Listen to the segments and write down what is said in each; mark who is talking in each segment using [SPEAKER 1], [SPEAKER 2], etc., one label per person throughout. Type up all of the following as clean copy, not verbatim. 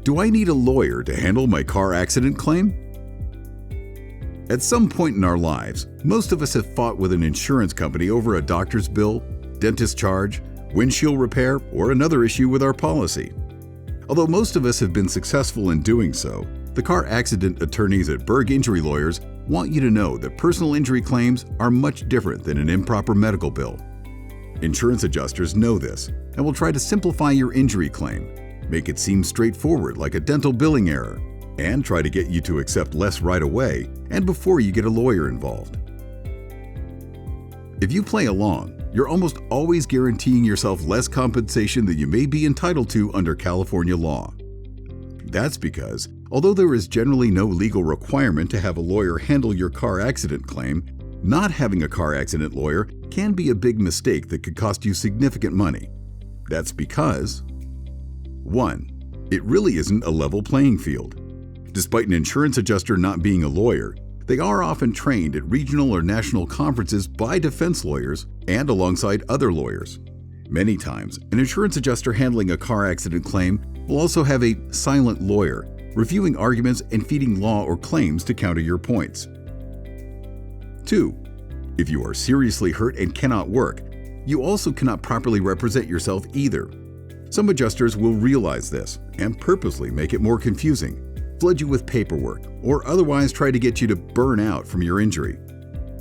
[SPEAKER 1] Do I need a lawyer to handle my car accident claim? At some point in our lives, most of us have fought with an insurance company over a doctor's bill, dentist charge, windshield repair, or another issue with our policy. Although most of us have been successful in doing so, the car accident attorneys at Berg Injury Lawyers want you to know that personal injury claims are much different than an improper medical bill. Insurance adjusters know this and will try to simplify your injury claim, make it seem straightforward like a dental billing error, and try to get you to accept less right away and before you get a lawyer involved. If you play along, you're almost always guaranteeing yourself less compensation than you may be entitled to under California law. That's because, although there is generally no legal requirement to have a lawyer handle your car accident claim, not having a car accident lawyer can be a big mistake that could cost you significant money. That's because 1. It really isn't a level playing field. Despite an insurance adjuster not being a lawyer, they are often trained at regional or national conferences by defense lawyers and alongside other lawyers. Many times, an insurance adjuster handling a car accident claim will also have a silent lawyer reviewing arguments and feeding law or claims to counter your points. 2. If you are seriously hurt and cannot work, you also cannot properly represent yourself either. Some adjusters will realize this and purposely make it more confusing, flood you with paperwork, or otherwise try to get you to burn out from your injury.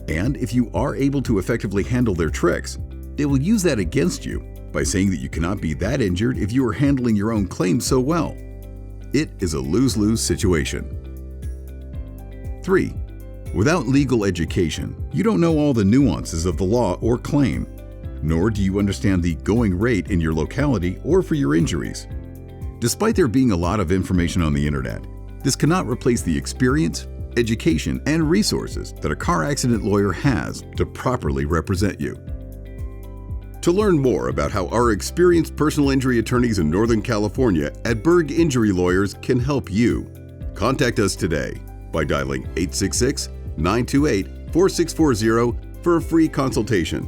[SPEAKER 1] And if you are able to effectively handle their tricks, they will use that against you by saying that you cannot be that injured if you are handling your own claims so well. It is a lose-lose situation. 3. Without legal education, you don't know all the nuances of the law or claim, nor do you understand the going rate in your locality or for your injuries. Despite there being a lot of information on the internet, this cannot replace the experience, education, and resources that a car accident lawyer has to properly represent you. To learn more about how our experienced personal injury attorneys in Northern California at Berg Injury Lawyers can help you, contact us today by dialing 866-928-4640 for a free consultation,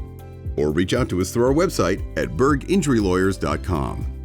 [SPEAKER 1] or reach out to us through our website at berginjurylawyers.com.